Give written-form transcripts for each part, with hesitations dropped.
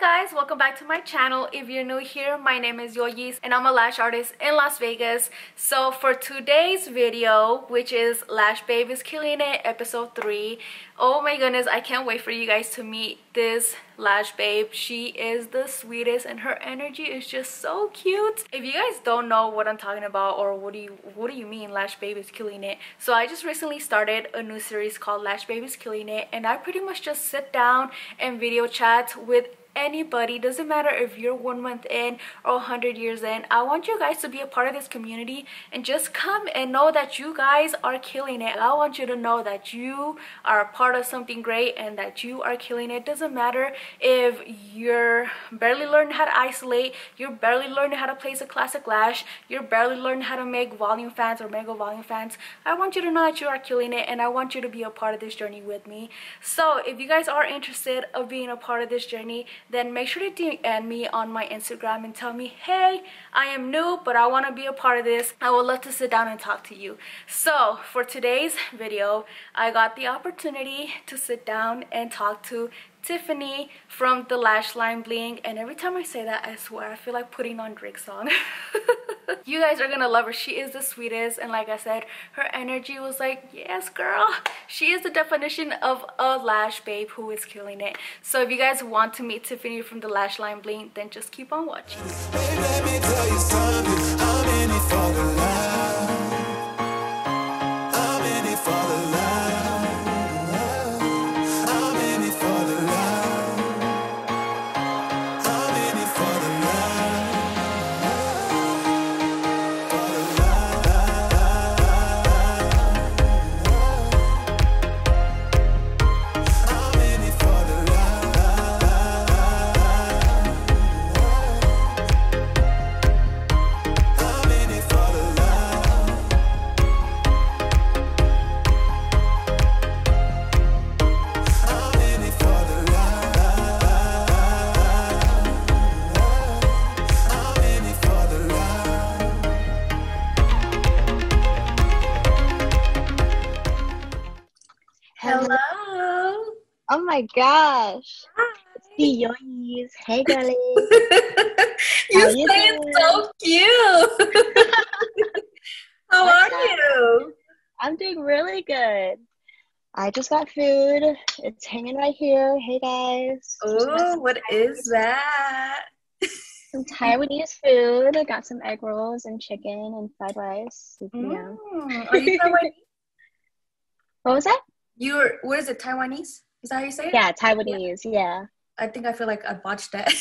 guys, welcome back to my channel. If you're new here, my name is Yoyis and I'm a lash artist in Las Vegas. So for today's video, which is Lash Babe is Killing It episode 3, oh my goodness, I can't wait for you guys to meet this lash babe. She is the sweetest and her energy is just so cute. If you guys don't know what I'm talking about, or what do you mean Lash Babe is Killing It, so I just recently started a new series called Lash Babe is Killing It, and I pretty much just sit down and video chat with anybody. Doesn't matter if you're 1 month in or 100 years in. I want you guys to be a part of this community and just come and know that you guys are killing it. I want you to know that you are a part of something great and that you are killing it. Doesn't matter if you're barely learning how to isolate, you're barely learning how to place a classic lash, you're barely learning how to make volume fans or mega volume fans. I want you to know that you are killing it, and I want you to be a part of this journey with me. So if you guys are interested of being a part of this journey, then make sure to DM me on my Instagram and tell me, hey, I am new, but I want to be a part of this. I would love to sit down and talk to you. So for today's video, I got the opportunity to sit down and talk to Tiffany from the Lash Line Bling, and every time I say that, I swear I feel like putting on Drake's song. You guys are gonna love her. She is the sweetest, and like I said, her energy was like, yes girl, she is the definition of a lash babe who is killing it. So if you guys want to meet Tiffany from the Lash Line Bling, then just keep on watching. Let me tell you something, I'm in it for the love. I'm in it for the love. I'm in it for the love. I'm in it for the love. For the love. I'm in it for the love. I'm in it for the love. I'm in it for the love. I'm in it for the love. Hello. Oh my gosh. It's the Yoyis. Hey girlie. You How you say it doing? so cute. How What's are up? you? I'm doing really good. I just got food. It's hanging right here. Hey guys. Just got Oh, what is that? some Taiwanese food. I got some egg rolls and chicken and fried rice. Yeah. Are you Taiwanese? What was that? What is it, Taiwanese? Is that how you say it? Yeah, Taiwanese. Yeah. I think I feel like I botched that.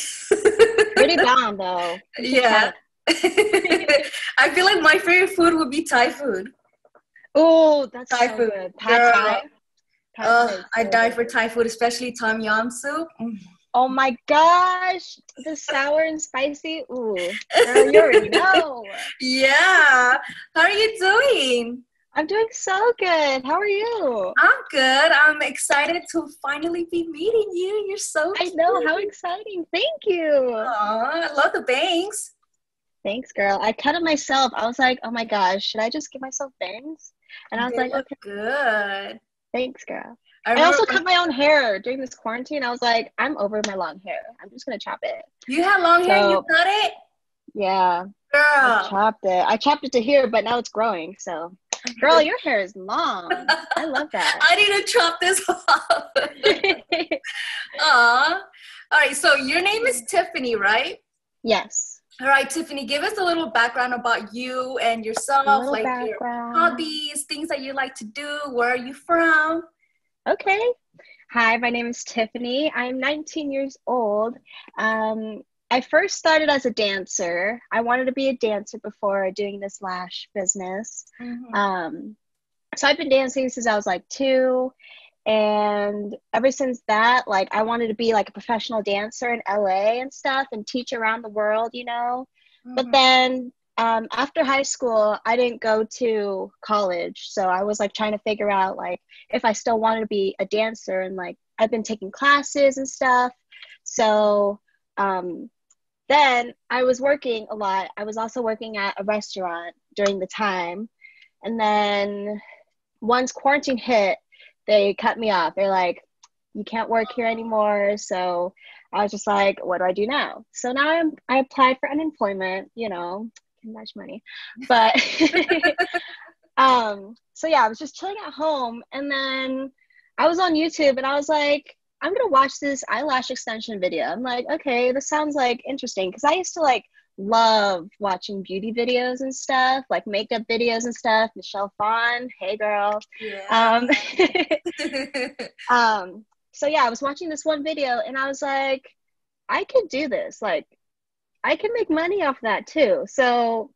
Pretty bomb though. You should Yeah. try I feel like my favorite food would be Thai food. it. Oh, that's Thai so food. good. Girl. Pad Thai. Pad Thai is I so die good. for Thai food, especially Tom Yum soup. Oh my gosh, the sour and spicy. Ooh, girl, you already know. Yeah. How are you doing? I'm doing so good. How are you? I'm good. I'm excited to finally be meeting you. You're so I cute. know, how exciting. Thank you. Aw, I love the bangs. Thanks, girl. I cut it myself. I was like, oh my gosh, should I just give myself bangs? And I was They like, look okay, good. thanks, girl. I I remember also when cut my own hair during this quarantine. I was like, I'm over my long hair. I'm just gonna chop it. you had long hair and you So, cut it? yeah, I Girl. chopped it. I chopped it to here, but now it's growing. So, girl, your hair is long. I love that. I need to chop this off. Aw. All right, so your name is Tiffany, right? Yes. All right, Tiffany, give us a little background about you and yourself, A little like your background. hobbies, things that you like to do. Where are you from? Okay. Hi, my name is Tiffany. I'm 19 years old. I first started as a dancer. I wanted to be a dancer before doing this lash business. So I've been dancing since I was like 2. And ever since that, like I wanted to be like a professional dancer in LA and stuff and teach around the world, you know. But then after high school, I didn't go to college. So I was like trying to figure out like if I still wanted to be a dancer, and like I've been taking classes and stuff. So then I was working a lot. I was also working at a restaurant during the time. And then once quarantine hit, they cut me off. They're like, you can't work here anymore. So I was just like, what do I do now? So now I applied for unemployment, you know, can match money. But so yeah, I was just chilling at home, and then I was on YouTube and I was like, I'm gonna watch this eyelash extension video. I'm like, okay, this sounds like interesting, because I used to like love watching beauty videos and stuff, like makeup videos and stuff. Michelle Phan, hey girl. Yeah. Um, so yeah, I was watching this one video and I was like, I could do this. Like, I can make money off that too. So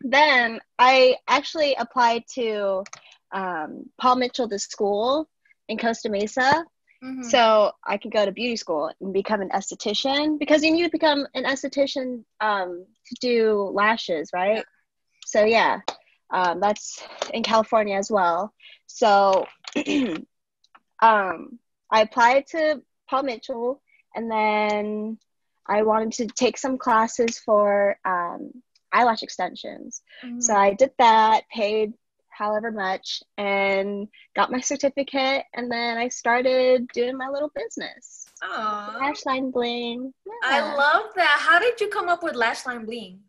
then I actually applied to Paul Mitchell, the school in Costa Mesa. Mm-hmm. So I could go to beauty school and become an esthetician, because you need to become an esthetician to do lashes, right? Yeah. So yeah, that's in California as well. So I applied to Paul Mitchell, and then I wanted to take some classes for eyelash extensions. So Mm-hmm. I did that, paid however much, and got my certificate, and then I started doing my little business. Aw. Lash line bling. I Yeah. love that. How did you come up with Lash Line Bling?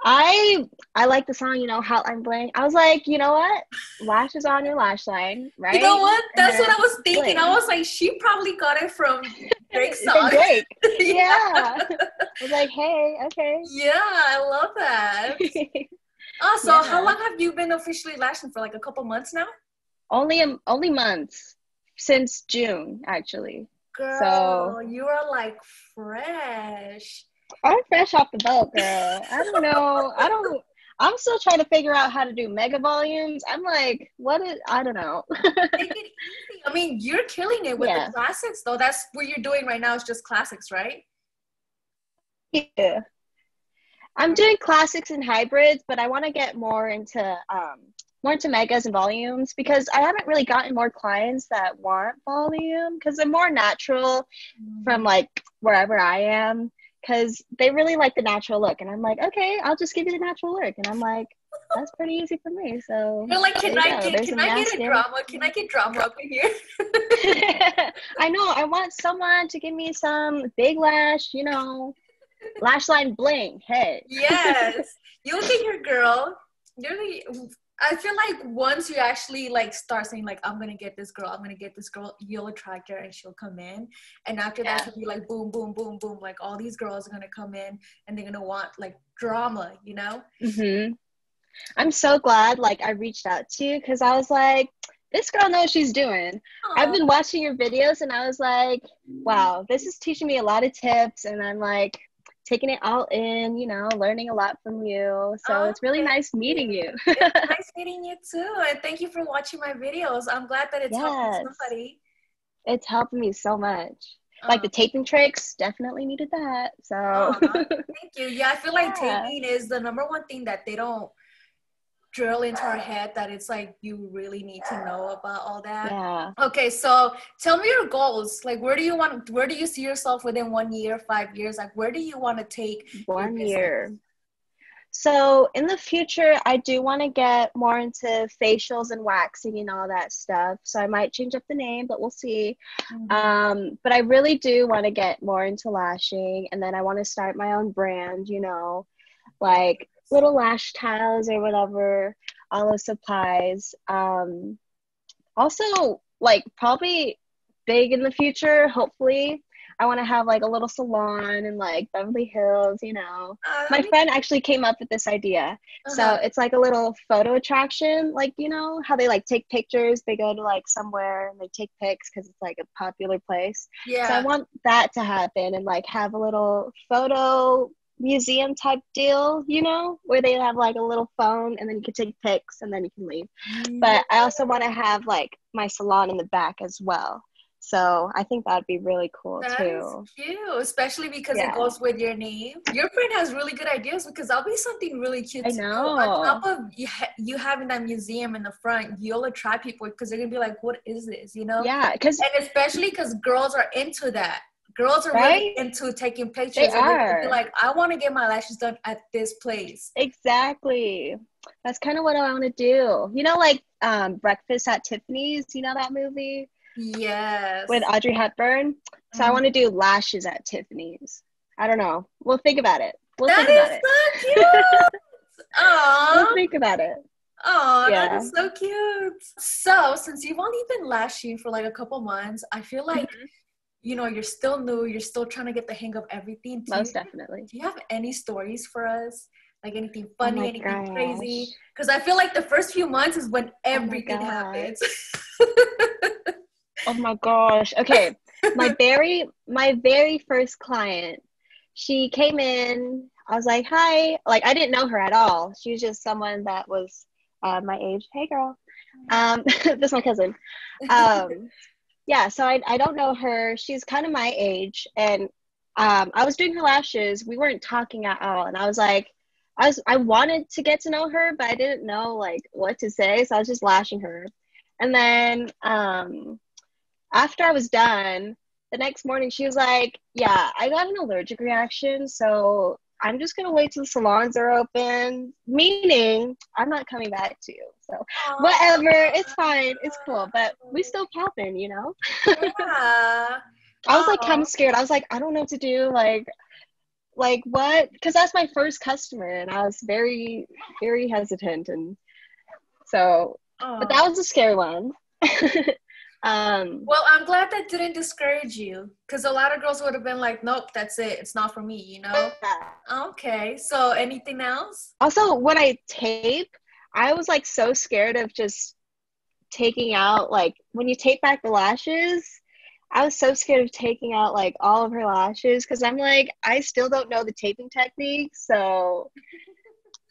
I like the song, you know, Hotline Bling. I was like, you know what? Lashes on your lash line, You know right? what? And That's what then I was thinking. I bling. was like, she probably got it from Drake's From song. Drake. Yeah. Yeah. I was like, hey, okay. Yeah, I love that. Oh, so how Yeah. long have you been officially lashing for? Like a couple months now? Only months, since June, actually. So Girl, you are like fresh. I'm fresh off the boat, girl. I don't know. I'm still trying to figure out how to do mega volumes. I'm like, I don't know. Take it easy. I mean, you're killing it with Yeah. the classics, though. That's what you're doing right now, is just classics, right? Yeah. I'm doing classics and hybrids, but I want to get more into megas and volumes, because I haven't really gotten more clients that want volume, because they're more natural from like wherever I am, because they really like the natural look, and I'm like, okay, I'll just give you the natural look, and I'm like, that's pretty easy for me. So You're like, there you go. There's can I get a masking. drama? Can I get drama up in here? I know. I want someone to give me some big lash, you know, lash line bling. Hey. Yes, you'll get your girl. Really, I feel like once you actually like start saying like, I'm gonna get this girl, you'll attract her and she'll come in. And after that, it'll be like boom, boom, boom, boom. Like all these girls are gonna come in and they're gonna want like drama, you know? Mm-hmm. I'm so glad like I reached out to you, because I was like, this girl knows what she's doing. I've been watching your videos and I was like, wow, this is teaching me a lot of tips, and I'm like taking it all in, you know, learning a lot from you. So it's really nice meeting you. It's nice meeting you too. And thank you for watching my videos. I'm glad that it's helping Yes. somebody. It's helping me so much. Like the taping tricks, definitely needed that. So thank you. Yeah, I feel like Yeah. taping is the number one thing that they don't drill into our head, that it's like you really need to know about all that. Yeah. Okay, so tell me your goals. Like, where do you see yourself within 1 year, 5 years? Like, where do you want to take your 1 business? year. So in the future, I do want to get more into facials and waxing and all that stuff. So I might change up the name, but we'll see. But I really do want to get more into lashing, and then I want to start my own brand, you know, like little lash tiles or whatever, all those supplies. Also, like probably big in the future, hopefully, I want to have like a little salon in like Beverly Hills, you know. My friend actually came up with this idea. So it's like a little photo attraction, like, you know, how they like take pictures, they go to like somewhere and they take pics because it's like a popular place. Yeah. So I want that to happen, and like have a little photo museum type deal, you know, where they have like a little phone and then you can take pics and then you can leave. But I also want to have like my salon in the back as well. So I think that'd be really cool That too. is cute, especially because it goes with your name. Your friend has really good ideas, because that'll be something really cute I to do. know. On top of you having that museum in the front, you'll attract people because they're gonna be like, "What is this?" You know? Yeah, and especially because girls are into that. Girls are really into taking pictures. They and are. They're like, I want to get my lashes done at this place. Exactly. That's kind of what I want to do. You know, like Breakfast at Tiffany's. You know that movie? Yes. With Audrey Hepburn. So I want to do lashes at Tiffany's. I don't know. We'll think about it. We'll That think about is it. so cute. We'll Oh, think about it. oh, that Yeah. is so cute. So, since you've only been lashing for like a couple months, I feel like, Mhm. you're still new, you're still trying to get the hang of everything. Most definitely. Do you have any stories for us? Like anything Oh funny, my anything gosh. crazy? Because I feel like the first few months is when Oh my everything gosh. happens. Oh my gosh. Okay. My very first client, she came in. I was like, "Hi." Like I didn't know her at all. She was just someone that was my age. Hey girl. This is my cousin. Um, yeah, so I don't know her. She's kind of my age, and I was doing her lashes. We weren't talking at all, and I was like, I wanted to get to know her, but I didn't know like what to say, so I was just lashing her. And then after I was done, the next morning she was like, "Yeah, I got an allergic reaction, so I'm just gonna wait till the salons are open." Meaning, I'm not coming back to you. So Aw. whatever, it's fine, it's cool, but we still popping, you know. Yeah. I was like kind Oh. of scared. I was like, I don't know what to do. Like what? Because that's my first customer, and I was very, very hesitant, and so. But Oh. that was a scary one. um, Well, I'm glad that didn't discourage you, because a lot of girls would have been like, nope, that's it. It's not for me. yeah. Okay. So anything else? Also, when I tape, I was like so scared of just taking out like when you tape back the lashes. I was so scared of taking out like all of her lashes because I'm like, I still don't know the taping technique, so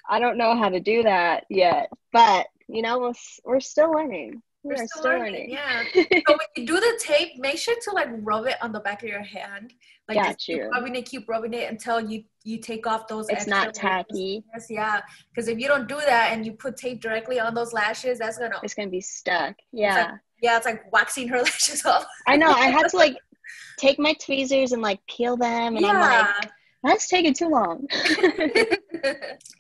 I don't know how to do that yet. But we're still learning. We We're are still still learning, learning. yeah. So when you do the tape, make sure to like rub it on the back of your hand. Like just Got you. keep rubbing it until you take off those It's extra not layers. tacky. Yes, yeah. Because if you don't do that and you put tape directly on those lashes, that's gonna It's gonna be stuck. it's like Yeah. yeah, it's like waxing her lashes off. I know. I had to like take my tweezers and like peel them, and I'm like, Yeah. that's taking too long.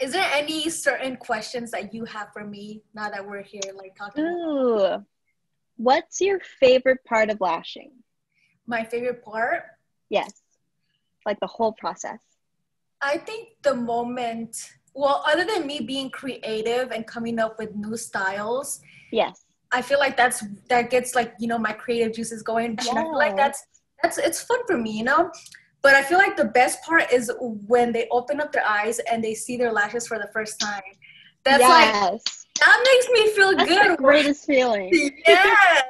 Is there any certain questions that you have for me now that we're here like talking about Ooh, what's your favorite part of lashing? my favorite part? Yes, like the whole process. I think the moment, well, other than me being creative and coming up with new styles, Yes. I feel like that gets like, my creative juices going. And I feel like Yes. that's it's fun for me. But I feel like the best part is when they open up their eyes and they see their lashes for the first time. That's like Yes. that makes me feel That's the good. greatest feeling. Yes,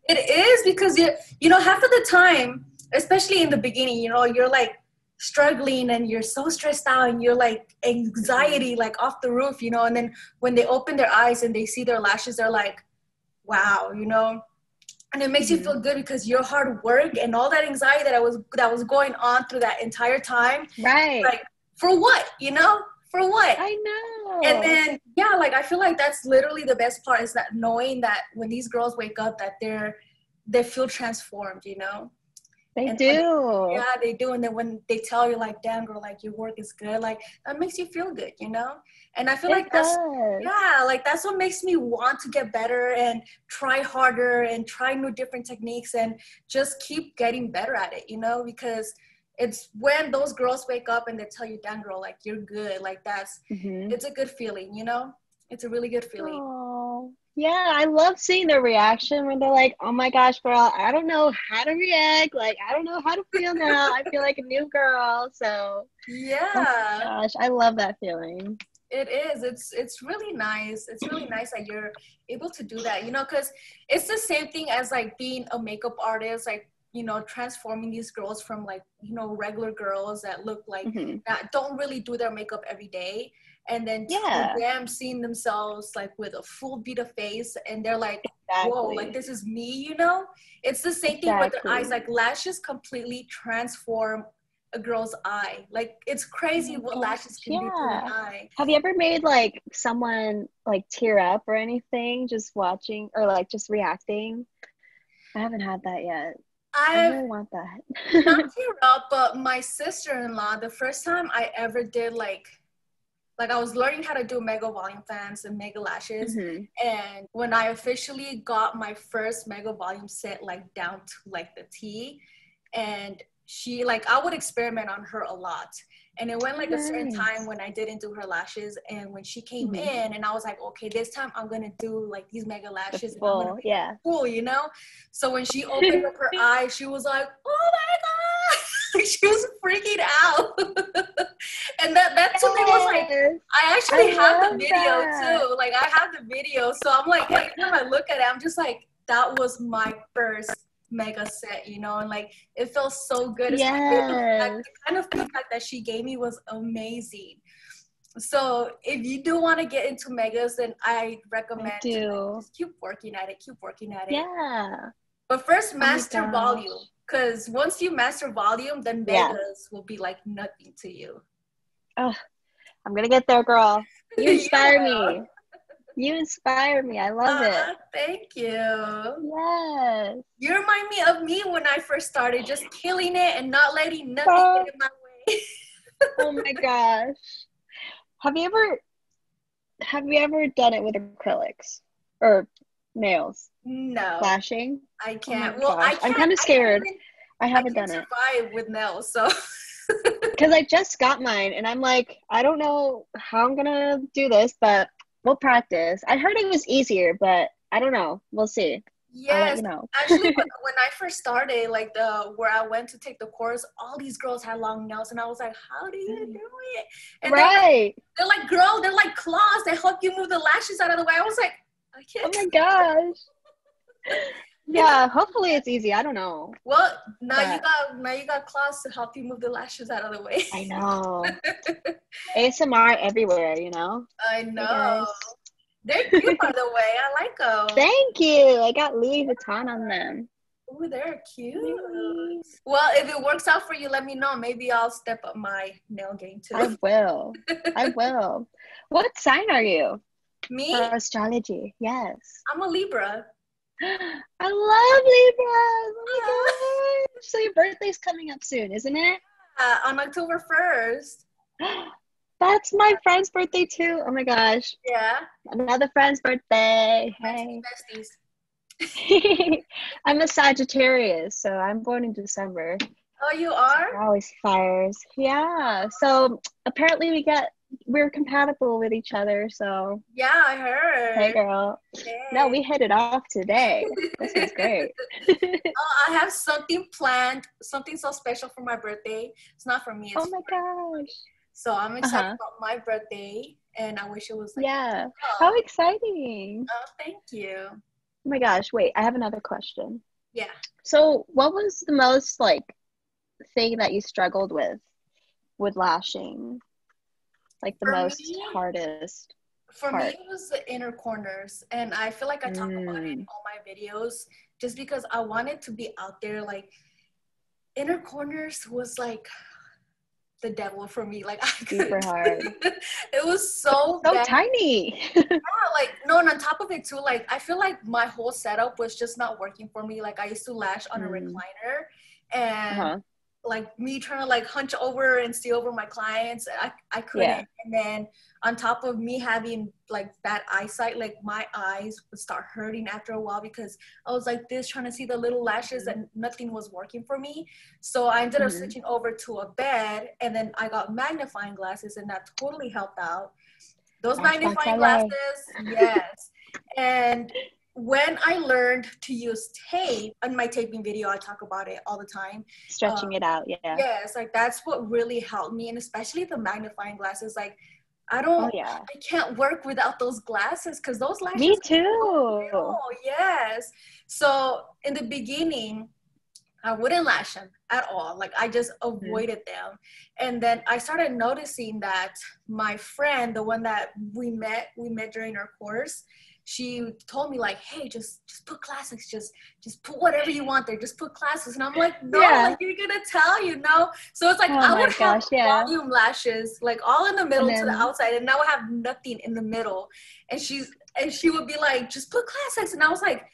it is because half of the time, especially in the beginning, you're like struggling and you're so stressed out and you're like anxiety like off the roof. And then when they open their eyes and they see their lashes, they're like, wow. And it makes you Mhm. feel good because your hard work and all that anxiety that was going on through that entire time, Right. like for what? For what? I And know. then like I feel like that's literally the best part is that knowing that when these girls wake up that they feel transformed. They And do. yeah, they do. And then when they tell you like, damn girl, like your work is good, like that makes you feel good. And I feel It like does. that's what makes me want to get better and try harder and try new different techniques and just keep getting better at it, because it's when those girls wake up and they tell you, damn girl, like you're good, like Hmm. it's a good feeling. It's a really good feeling. Oh, yeah. I love seeing their reaction when they're like, oh my gosh, girl, I don't know how to react. Like, I don't know how to feel now. I feel like a new girl. So, oh my Yeah, gosh, I love that feeling. it is. It's really nice. It's really nice that you're able to do that, because it's the same thing as like being a makeup artist, like, transforming these girls from like, regular girls that look like Hmm. that don't really do their makeup every day. And then to Yeah, them seeing themselves like with a full beat of face and they're like, whoa, like exactly. this is me. It's the same thing with their eyes. Exactly. Like lashes completely transform a girl's eye. Like it's Oh crazy my what lashes gosh, can do to an yeah. eye. Have you ever made like someone like tear up or anything just watching or like just reacting? I haven't had that yet. I I've really want not that. tear up, but my sister-in-law, the first time I ever did like I was learning how to do mega volume fans and mega lashes. Hmm. And when I officially got my first mega volume set like down to like the T, and she like, I would experiment on her a lot. And it went like a certain time Nice. when I didn't do her lashes, and when she came Mhm. in, and I was like, okay, this time I'm gonna do like these mega The lashes, and I'm gonna full, make yeah. it cool, you know. So when she opened up her eyes, she was like, oh my god. She was freaking out. And that to me was like, Yes, I I actually have the love video that. too. Like I have the video. So I'm like, every time I look at it, I'm just like, that was my first mega set, you know, and like it felt so good. Especially Yes, the kind of feedback that she gave me was amazing. So if you do want to get into megas, then I I recommend to like do. just keep working at it, keep working at it. Yeah. But first Oh my master gosh. volume. Because once you master volume, then Yeah. megas will be like nothing to you. Oh, I'm gonna get there, girl. You You inspire will. me. You inspire me. I love it. Thank you. Yes. You remind me of me when I first started, just killing it and not letting nothing Oh, get in my way. oh my gosh. Have you ever have you ever done it with acrylics or nails? No, Flashing? I Oh my can't. Well, gosh. I'm kind of I can't scared. even, I I haven't can't done it. survive with nails. So Because I just got mine and I'm like, I don't know how I'm gonna do this, but we'll practice. I heard it was easier, but I don't know. We'll see. I'll let yes, you know. actually, when I first started, like where I went to take the course, all these girls had long nails, and I was like, "How do you do it?" And Right. they're like, "Girl, they're like claws. They help you move the lashes out of the way." I was like, "I Oh can't." my gosh. It's Yeah, hopefully it's easy. I don't know. well, But now you got claws to help you move the lashes out of the way. I know. ASMR everywhere, you know? I Hey know. guys. They're cute, by the way. I like them. Thank you. I got Louis Vuitton on them. Ooh, they're cute. Yay. Well, if it works out for you, let me know. Maybe I'll step up my nail game I too. will. I will. What sign are you for Me, astrology? Yes. I'm a Libra. I love Libras. Oh my gosh. So your birthday's coming up soon, isn't it? On October 1st. That's my friend's birthday too. Oh my gosh. Yeah. Another friend's birthday. Besties, Hey. besties. I'm a Sagittarius, so I'm born in December. Oh, you are? We're always fires. Yeah. So apparently we're compatible with each other. So Yeah, I hey heard. girl. No, Hey. we hit it off today. This was great. Oh, I have something planned, something so special for my birthday. It's not for me, Oh it's my for my gosh. so I'm excited Uh-huh. about my birthday, and I wish it was like, Yeah. How oh, exciting. oh, thank you. Oh my gosh. Wait, I have another question. Yeah. So what was the most like thing that you struggled with lashing? Like the For most me, hardest for me, part? it was the inner corners, and I feel like I talk about it in Mm, all my videos, just because I wanted to be out there. Like inner corners was like the devil for me. Like I super couldn't. hard. It was so So bad. tiny. Like no, and on top of it too, like I feel like my whole setup was just not working for me. Like I used to lash on a Mm, recliner, and uh-huh. like me trying to like hunch over and see over my clients, I couldn't. Yeah. And then on top of me having like bad eyesight, like my eyes would start hurting after a while because I was like this trying to see the little lashes and nothing was working for me. So I ended up Mm-hmm. switching over to a bed, and then I got magnifying glasses, and that totally helped out. Those Hashtag magnifying Saleh. glasses, yes. And when I learned to use tape, on my taping video, I talk about it all the time. Stretching Um, it out. Yeah. yes, like that's what really helped me, and especially the magnifying glasses. Like Oh yeah. I can't work without those glasses because those lashes Me are so too. little. Yes. So in the beginning, I wouldn't lash them at all. Like I just Mm-hmm. avoided them. And then I started noticing that my friend, the one that we met during our course, she told me like, hey, just put classics, just put whatever you want there, just put classics. And I'm like, no, Yeah. like you're gonna tell, you know? So it's like Oh I my would have gosh. Yeah. volume lashes, like all in the And middle to the then outside, and now I have nothing in the middle. And she would be like, just put classics. And I was like,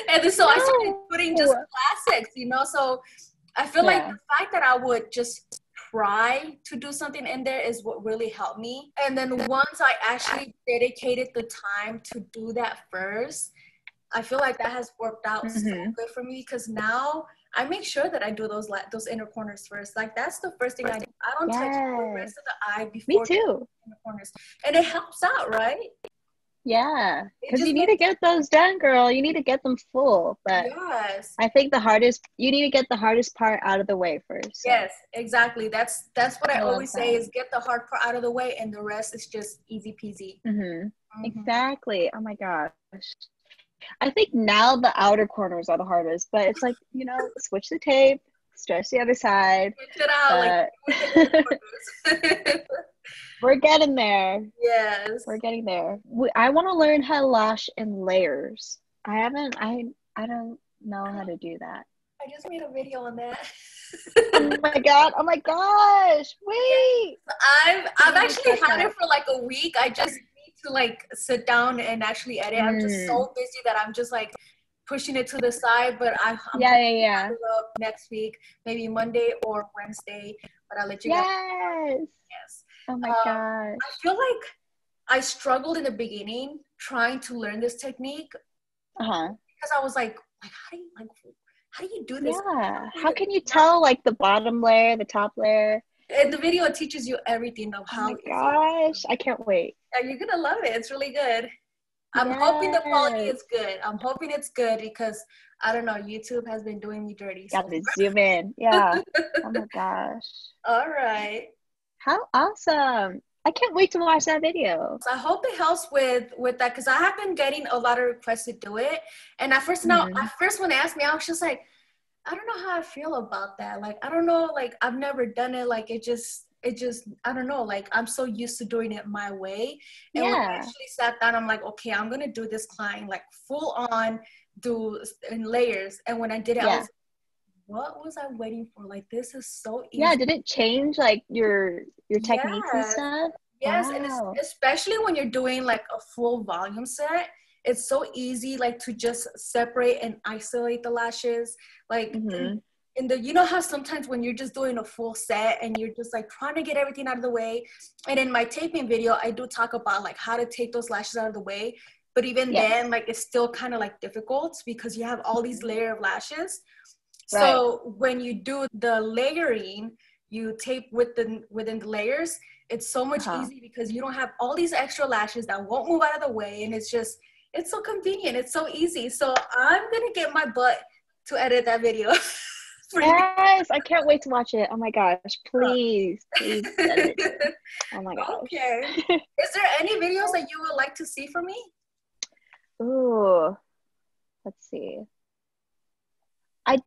and then so I started putting just no. classics, you know. So I feel like Yeah. the fact that I would just try to do something in there is what really helped me. And then once I actually dedicated the time to do that first, I feel like that has worked out so Mm-hmm. good for me because now I make sure that I do those inner corners first. Like that's the first thing I do. I don't touch the rest of the eye Me before doing too. the inner corners, and it helps out, right? Yeah, It because just you need to makes get those done, girl. You need to get them full. But yes. I think you need to get the hardest part out of the way first. So Yes, exactly. That's what I I love always say that. is get the hard part out of the way, and the rest is just easy peasy. Exactly. Oh my gosh. I think now the outer corners are the hardest, but it's like, switch the tape, stretch the other side. Switch it out like But with the inner corners. we're getting there. Yes. We're getting there. I want to learn how to lash in layers. I don't know how to do that. I just made a video on that. Oh my god. Oh my gosh. Wait. I've actually had it for like a week. I just need to like sit down and actually edit. I'm just so busy that I'm just like pushing it to the side. But I'm Yeah. it up next week, maybe Monday or Wednesday. But I'll let you guys know. Yes. Oh my gosh. I feel like I struggled in the beginning trying to learn this technique. Because I was like how do you do this? Yeah. How can you tell like the bottom layer, the top layer? In the video, it teaches you everything of how. Oh my gosh, I can't wait. Yeah, you're gonna love it. It's really good. I'm hoping the quality is good. I'm hoping it's good because I don't know. YouTube has been doing me dirty. Gotta zoom in. Yeah. Oh my gosh. All right. How awesome. I can't wait to watch that video. So I hope it helps with that because I have been getting a lot of requests to do it. And at first when they asked me, I was just like, I don't know how I feel about that. Like, I don't know, like I've never done it. Like it just I don't know, like I'm so used to doing it my way. And when I actually sat down, I'm like, okay, I'm gonna do this client like full on, do in layers. And when I did it, I was like, what was I waiting for? Like this is so easy. Yeah, did it change like your techniques and stuff? Yes, wow. And especially when you're doing like a full volume set, it's so easy like to just separate and isolate the lashes. Like in the, you know how sometimes when you're just doing a full set and you're just like trying to get everything out of the way. And in my taping video, I do talk about like how to take those lashes out of the way. But even then, like it's still kind of like difficult because you have all these layer of lashes. So when you do the layering, you tape within the layers. It's so much easy because you don't have all these extra lashes that won't move out of the way. And it's so convenient. It's so easy. So I'm going to get my butt to edit that video. Yes, I can't wait to watch it. Oh my gosh. Please edit it. Oh my gosh. Okay. Is there any videos that you would like to see from me? Ooh, let's see. I'm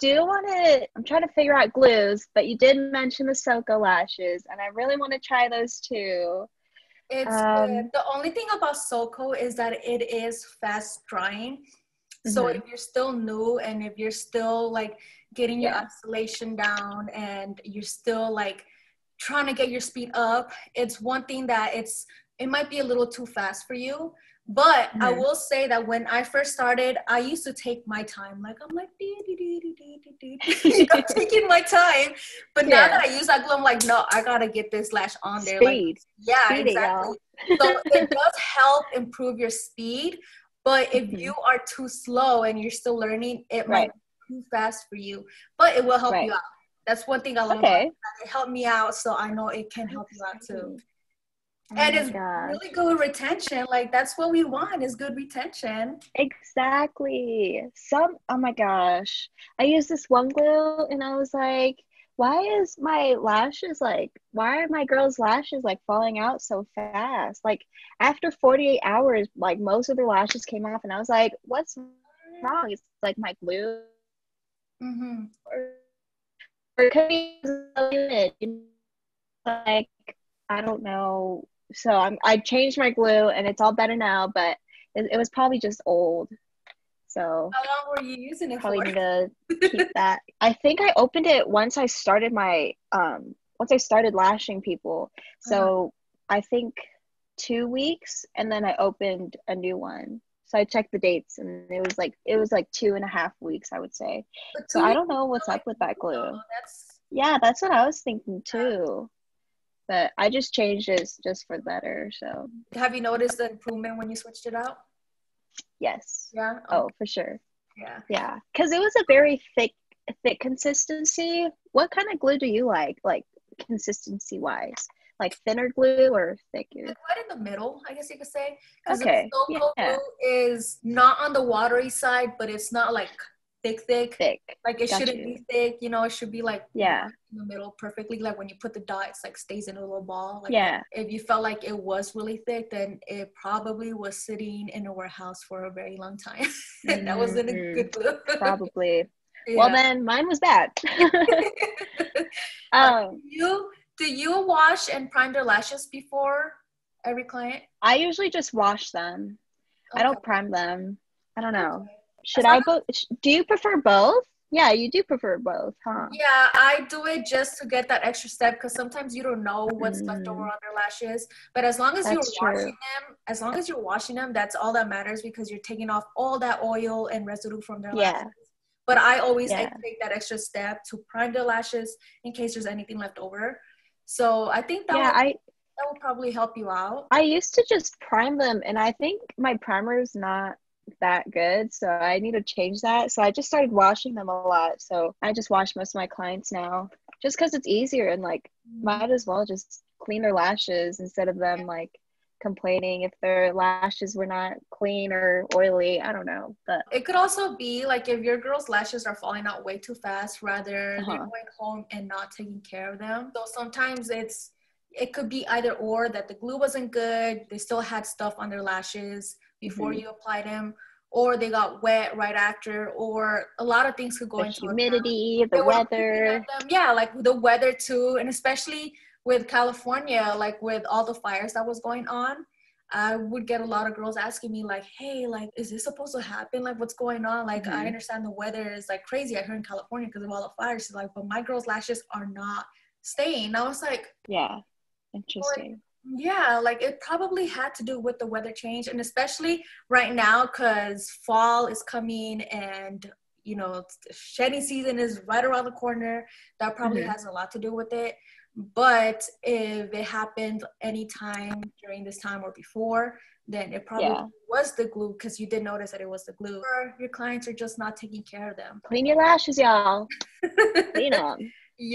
trying to figure out glues, but you did mention the XOXO lashes, and I really want to try those too. It's good. The only thing about XOXO is that it is fast drying. So if you're still new and if you're still like getting your isolation down and you're still like trying to get your speed up, it's one thing that it might be a little too fast for you. But I will say that when I first started, I used to take my time. Like, I'm like, taking my time. But now that I use that glue, I'm like, no, I got to get this lash on there. Speed. Like, yeah, Speed exactly. So it does help improve your speed. But if you are too slow and you're still learning, it might be too fast for you. But it will help you out. That's one thing I love about it. It helped me out, so I know it can help you out too. And it's really good retention. Like that's what we want is good retention. Exactly. Oh my gosh. I used this one glue and I was like, why are my girl's lashes like falling out so fast? Like after 48 hours, like most of their lashes came off and I was like, what's wrong? It's like my glue. Or it could be like, I don't know. So I changed my glue and it's all better now, but it was probably just old. So how long were you using it probably for? need to keep that. I think I opened it once I started lashing people. So I think 2 weeks and then I opened a new one. So I checked the dates and it was like 2.5 weeks, I would say. So I don't know what's up with that glue. Yeah, that's what I was thinking too. But I just changed it just for the better. So have you noticed the improvement when you switched it out? Yes. Yeah. Oh, for sure. Yeah. Yeah. Because it was a very thick thick consistency. What kind of glue do you like consistency wise? Like thinner glue or thicker? Like right in the middle, I guess you could say, because the Okay, so-called yeah, glue is not on the watery side, but it's not like thick. thick. Like it Got shouldn't you. be thick, you know, it should be like Yeah, in the middle perfectly. Like when you put the dot, it's like stays in a little ball like that. yeah. If you felt like it was really thick, then it probably was sitting in a warehouse for a very long time. That wasn't a Mm, good glue. probably. Well, Yeah. then mine was bad. Like Um, do you wash and prime their lashes before every client? I usually just wash them. I Okay. don't prime them. I don't know. Okay. As Should long I both? Do you prefer both? Yeah, you do prefer both, huh? Yeah, I do it just to get that extra step because sometimes you don't know what's left over Mm, on their lashes. But as long as you're that's true. washing them, that's all that matters because you're taking off all that oil and residue from their lashes. Yeah, But I always yeah. take that extra step to prime their lashes in case there's anything left over. So I think that Yeah, will I that will probably help you out. I used to just prime them, and I think my primer is not that good, so I need to change that. So I just started washing them a lot. So I just wash most of my clients now, just because it's easier and like Mhm. might as well just clean their lashes instead of them like complaining if their lashes were not clean or oily. I don't know, but It could also be like if your girl's lashes are falling out way too fast, rather they're uh-huh. going home and not taking care of them. So sometimes it could be either or that the glue wasn't good, they still had stuff on their lashes before Hmm. you applied them, or they got wet right after, or a lot of things could go The into account. humidity, the They were picking at weather. them, yeah, like the weather too, and especially with California, like with all the fires that was going on. I would get a lot of girls asking me like, hey, like, is this supposed to happen? Like, what's going on? Like, I Hmm. understand the weather is like crazy out here in California because of all the fires. She's like, but my girl's lashes are not staying. I was Yeah, like, interesting. yeah, like it probably had to do with the weather change. And especially right now, because fall is coming and, you know, shedding season is right around the corner. That probably Hmm. has a lot to do with it. But if it happened anytime during this time or before, then it probably Yeah. was the glue because you did notice that it was the glue. Or your clients are just not taking care of them. Clean your lashes, y'all. Clean them. You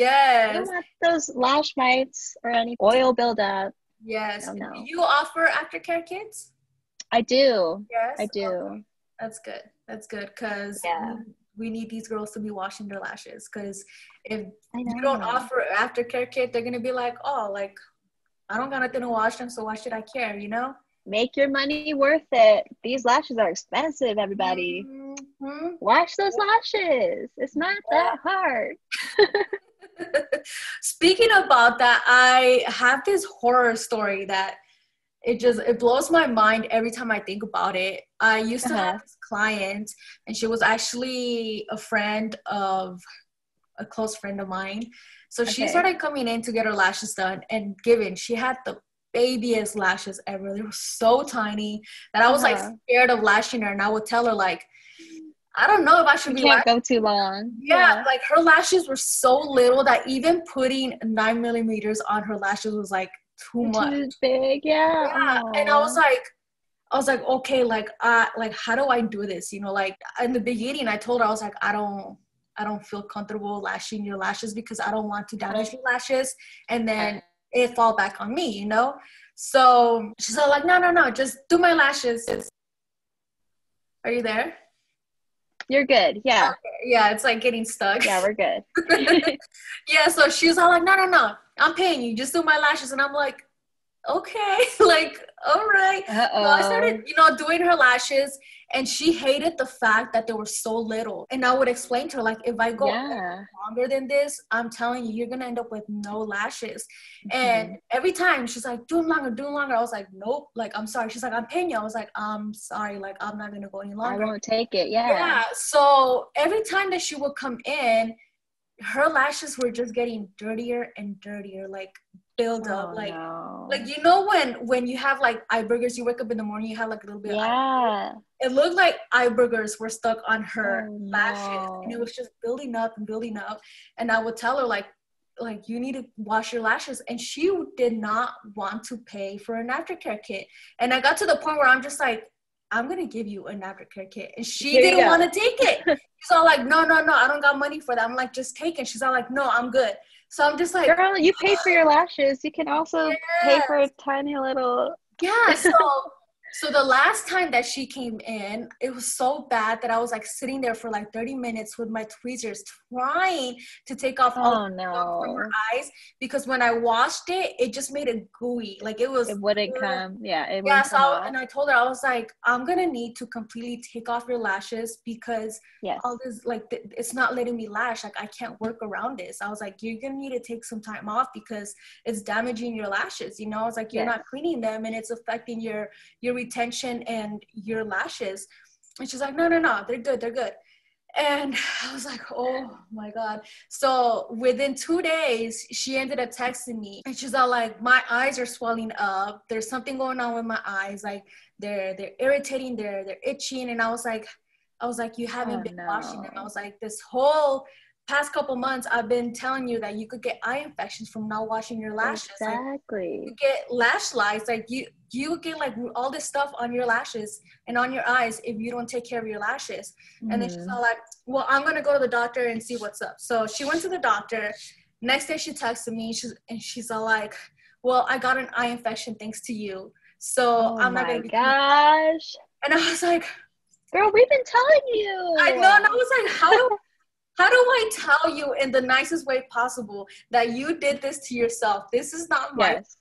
don't Yes, want those lash mites or any oil buildup. yes. No, Do no. you offer aftercare kits? I do. I Yes. Okay. do. That's good. That's good because Yeah, we need these girls to be washing their lashes because if I you don't know. offer aftercare kit, they're gonna be like, oh, like I don't got nothing to wash them, so why should I care? You know? Make your money worth it. These lashes are expensive, everybody. Mhm. Wash those lashes. It's not that hard. Speaking about that, I have this horror story that it blows my mind every time I think about it. I used to have Uh-huh. this client and she was actually a friend of a close friend of mine. So she Okay. started coming in to get her lashes done and given she had the babyest lashes ever. They were so tiny that I was like Uh-huh. scared of lashing her and I would tell her like, I don't know if I should You be can't lashing. go too long. Yeah, Yeah. like her lashes were so little that even putting 9 millimeters on her lashes was like too much. Too big. Yeah. Yeah, and Oh. I was like, okay, like how do I do this? You know, like in the beginning, I told her I was like, I don't feel comfortable lashing your lashes because I don't want to damage your lashes, and then it fall back on me, you know. So she's all like, no, no, no, just do my lashes. Are you there? You're good. Yeah. Okay, yeah, it's like getting stuck. Yeah, we're good. Yeah, so she was all like, no, no, no, I'm paying you, just do my lashes, and I'm like, okay, like, all right. So I started, Uh-oh. doing her lashes, and she hated the fact that they were so little. And I would explain to her, like, if I go Yeah. longer than this, I'm telling you, you're gonna end up with no lashes. And Hmm. every time she's like, do them longer, do them longer. I was like, nope, like, I'm sorry. She's like, I'm paying you. I was like, I'm sorry, like, I'm not gonna go any I longer. won't take it. Yeah. Yeah. So every time that she would come in, her lashes were just getting dirtier and dirtier, like build up, Oh like no. when you have like eye burgers, you wake up in the morning, you have like a little bit of eye burgers. Yeah. It looked like eye burgers were stuck on her Oh lashes, and it no. was just building up and building up. And I would tell her like you need to wash your lashes, and she did not want to pay for an aftercare kit. And I got to the point where I'm just like, I'm gonna give you an aftercare kit. And she Here you didn't want go. to take it. She's all like, no, I don't got money for that. I'm like, just take it. She's all like, no, I'm good. So I'm just like, Girl, you paid for your lashes. You can also pay yeah. for a tiny little. Yeah, so the last time that she came in, it was so bad that I was like sitting there for like 30 minutes with my tweezers trying to take off all the Oh stuff from her no. eyes, because when I washed it, it just made it gooey. Like it was It wouldn't come. Yeah, it yeah, wouldn't so come off. and I told her, I was like, I'm gonna need to completely take off your lashes because Yes. all this, like, it's not letting me lash. Like, I can't work around this. I was like, you're gonna need to take some time off because it's damaging your lashes. You know, I was like, you're Yes. not cleaning them and it's affecting your retention and your lashes. And she's like, no, they're good, they're good. And I was like, oh my God. So within 2 days, she ended up texting me and she's all like, my eyes are swelling up. There's something going on with my eyes. Like they're irritating, they're itching. And I was like, you haven't Oh been washing them. I no. was like, this whole past couple months, I've been telling you that you could get eye infections from not washing your lashes. Like you Exactly. get lash lice. Like you get like all this stuff on your lashes and on your eyes if you don't take care of your lashes. And then she's Mm-hmm. all like, well, I'm gonna go to the doctor and see what's up. So she went to the doctor. Next day she texted me. She's all like, well, I got an eye infection thanks to you. So Oh I'm not gonna my be coming back. gosh. And I was like, Girl, we've been telling I know, and I you. was like, how do I tell you in the nicest way possible that you did this to yourself? This is not my fault. Yes.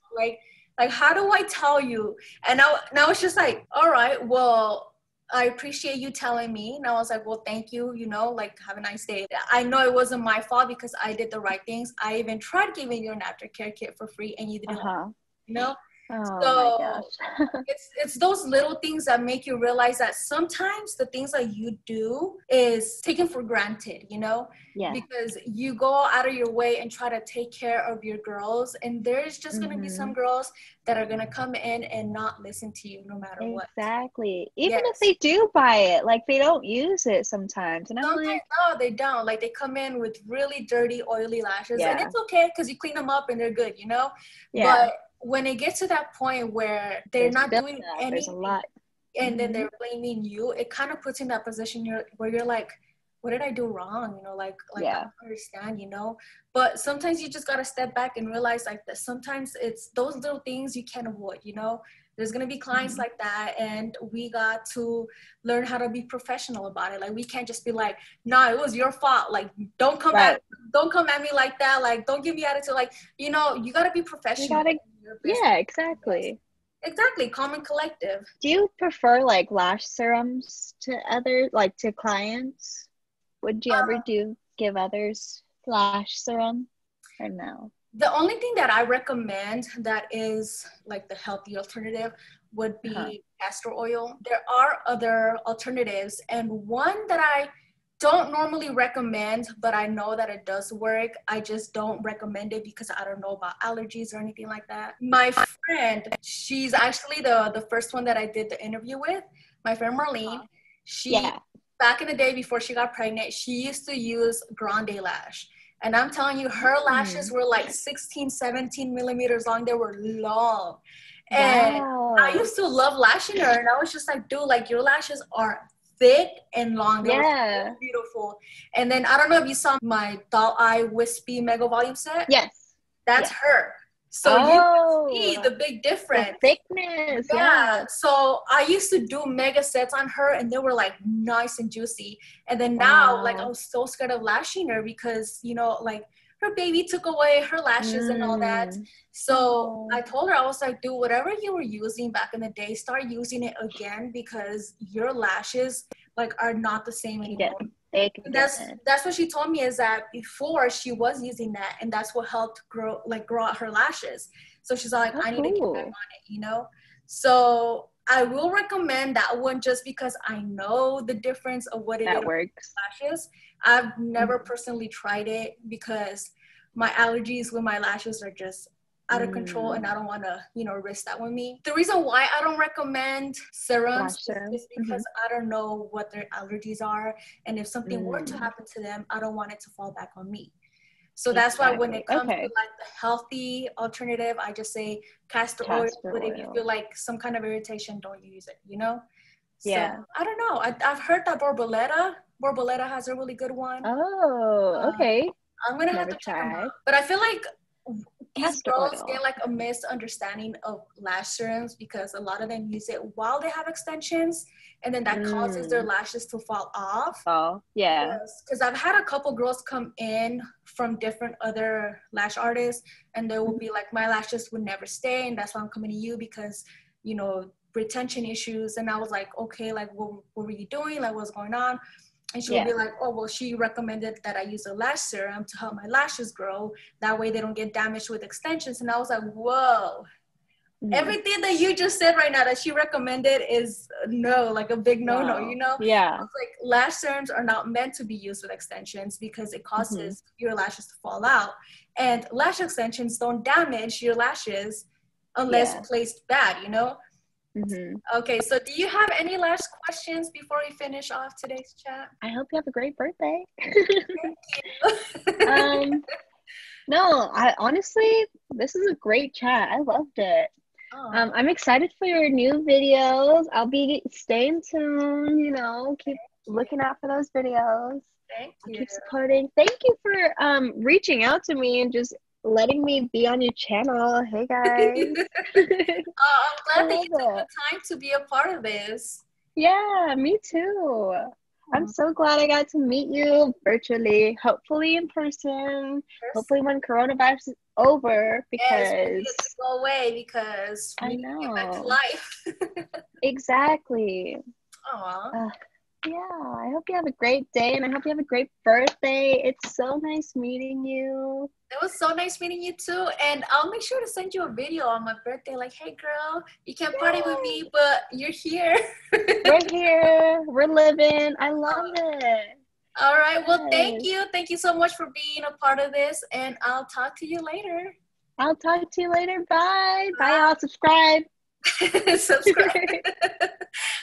Like how do I tell you? And now it's just like, all right, well, I appreciate you telling me. And I was like, well, thank you, like have a nice day. I know it wasn't my fault because I did the right things. I even tried giving you an aftercare kit for free and you didn't want Uh-huh. it, you know? Oh my So gosh. it's those little things that make you realize that sometimes the things that you do is taken for granted, Yeah. because you go out of your way and try to take care of your girls, and there's just going to be some Mm-hmm. girls that are going to come in and not listen to you no matter what. Exactly. Even if Yes. they do buy it, like they don't use it sometimes. And I'm Sometimes, like, no, they don't. Like, they come in with really dirty, oily lashes, and yeah, it's okay because you clean them up and they're good. yeah. But when it gets to that point where they're There's not doing buildup. There's a anything lot. and then Mm-hmm. they're blaming you, it kind of puts you in that position where you're like, what did I do wrong? Like I Yeah. don't understand. But sometimes you just got to step back and realize like that sometimes it's those little things you can't avoid. There's going to be clients Mm-hmm. like that, and we got to learn how to be professional about it. Like, we can't just be like, no, it was your fault. Like, Right. don't come at me like that. Like, don't give me attitude. Like, you got to be You professional gotta, in your business. yeah, Yes. exactly. Exactly. Calm and collective. Do you prefer like lash serums to others, like to clients? Would you ever give others lash serum or no? The only thing that I recommend that is like the healthy alternative would Uh-huh. be castor oil. There are other alternatives, and one that I don't normally recommend, but I know that it does work. I just don't recommend it because I don't know about allergies or anything like that. My friend, she's actually the first one that I did the interview with. My friend Marlene, she, Yeah. back in the day before she got pregnant, she used to use Grande Lash. And I'm telling you, her lashes were like 16, 17 millimeters long. They were long. And I Wow. used to love lashing her. And I was just like, dude, like, your lashes are thick and long. They were Yeah. so beautiful. And then I don't know if you saw my Doll Eye Wispy Mega Volume set. Yes. That's Yes. her. So you can see Oh, the big the difference. thickness. Yeah, Yes. so I used to do mega sets on her and they were like nice and juicy. And then now, like, I Wow. was so scared of lashing her because, like, her baby took away her lashes and all that. Mm. So I Oh. told her, I was like, dude, whatever you were using back in the day, start using it again because your lashes, like, are not the same Can get, anymore. they can And get that's what she told me, is that before she was using that and that's what helped grow out her lashes. So she's like, Oh, I need to get back on cool. it. So I will recommend that one just because I know the difference of what it did That on works. my lashes. I've never Mhm. personally tried it because my allergies with my lashes are just out of control and I don't want to, risk that with me. The reason why I don't recommend serums Lash serum. is because I don't know what their allergies are. And if something were to Mm. happen to them, I don't want it to fall back on me. So that's why when Exactly. it comes to Okay. like the healthy alternative, I just say castor oil. Castor But if you oil. feel like some kind of irritation, don't use it. So Yeah. I don't know. I've heard that Borboleta has a really good one. Oh, okay. I'm gonna have Never to check them tried. out. But I feel like these Castor girls oil. get like a misunderstanding of lash serums because a lot of them use it while they have extensions, and then that causes their lashes to fall off. Oh, yeah. Yes, because I've had a couple girls come in from different other lash artists, and they will be like, my lashes would never stay, and that's why I'm coming to you because, you know, retention issues. And I was like, okay, like what were you doing? Like what's going on? And she would be like, oh, well, she recommended that I use a lash serum to help my lashes grow. That way they don't get damaged with extensions. And I was like, whoa. Everything that you just said right now that she recommended is no, like a big no-no, you know? Yeah. I was like, lash serums are not meant to be used with extensions because it causes your lashes to fall out. And lash extensions don't damage your lashes unless placed bad, you know? Okay, so do you have any last questions before we finish off today's chat? I hope you have a great birthday. Thank you. No, I honestly, this is a great chat. I loved it. I'm excited for your new videos. I'll be staying tuned, you know, keep looking out for those videos. Thank you. Keep supporting. Thank you for reaching out to me and just letting me be on your channel. Hey guys. I'm glad that you took the time to be a part of this. Yeah, me too. I'm so glad I got to meet you virtually, hopefully in person, hopefully when coronavirus is over, because yes, go away because we need to get back to life. Exactly. Aww. Yeah, I hope you have a great day and I hope you have a great birthday. It's so nice meeting you. It was so nice meeting you too. And I'll make sure to send you a video on my birthday. Like, hey girl, you can't party with me, but you're here. We're here. We're living. I love it. All right. Well, thank you. Thank you so much for being a part of this. And I'll talk to you later. I'll talk to you later. Bye. Bye, y'all. Subscribe. Subscribe.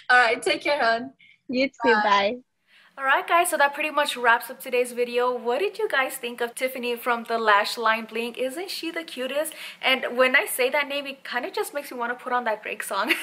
All right. Take care, hon. You too. Bye. Alright guys, so that pretty much wraps up today's video. What did you guys think of Tiffany from the Lash Line Blink? Isn't she the cutest? And when I say that name, it kind of just makes me want to put on that Drake song.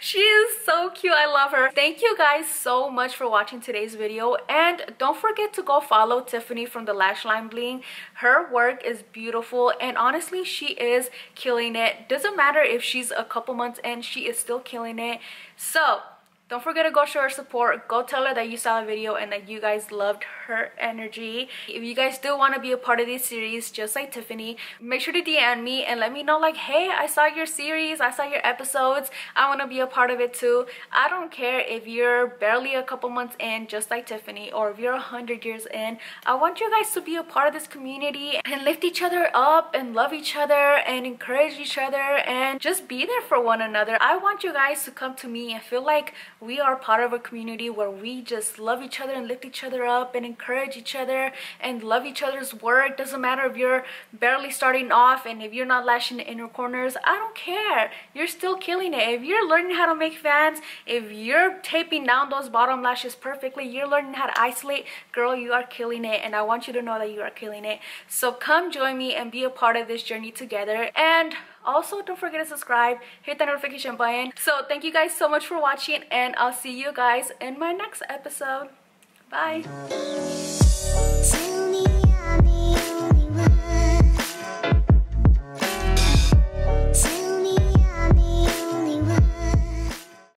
She is so cute. I love her. Thank you guys so much for watching today's video. And don't forget to go follow Tiffany from the Lash Line Bling. Her work is beautiful. And honestly, she is killing it. Doesn't matter if she's a couple months in, she is still killing it. So don't forget to go show her support. Go tell her that you saw the video and that you guys loved her energy. If you guys do want to be a part of this series, just like Tiffany, make sure to DM me and let me know like, hey, I saw your series, I saw your episodes, I want to be a part of it too. I don't care if you're barely a couple months in, just like Tiffany, or if you're 100 years in. I want you guys to be a part of this community and lift each other up and love each other and encourage each other and just be there for one another. I want you guys to come to me and feel like we are part of a community where we just love each other and lift each other up and encourage each other and love each other's work. Doesn't matter if you're barely starting off and if you're not lashing the inner corners. I don't care. You're still killing it. If you're learning how to make fans, if you're taping down those bottom lashes perfectly, you're learning how to isolate, girl, you are killing it. And I want you to know that you are killing it. So come join me and be a part of this journey together. And also, don't forget to subscribe, hit the notification button. So thank you guys so much for watching, and I'll see you guys in my next episode. Bye.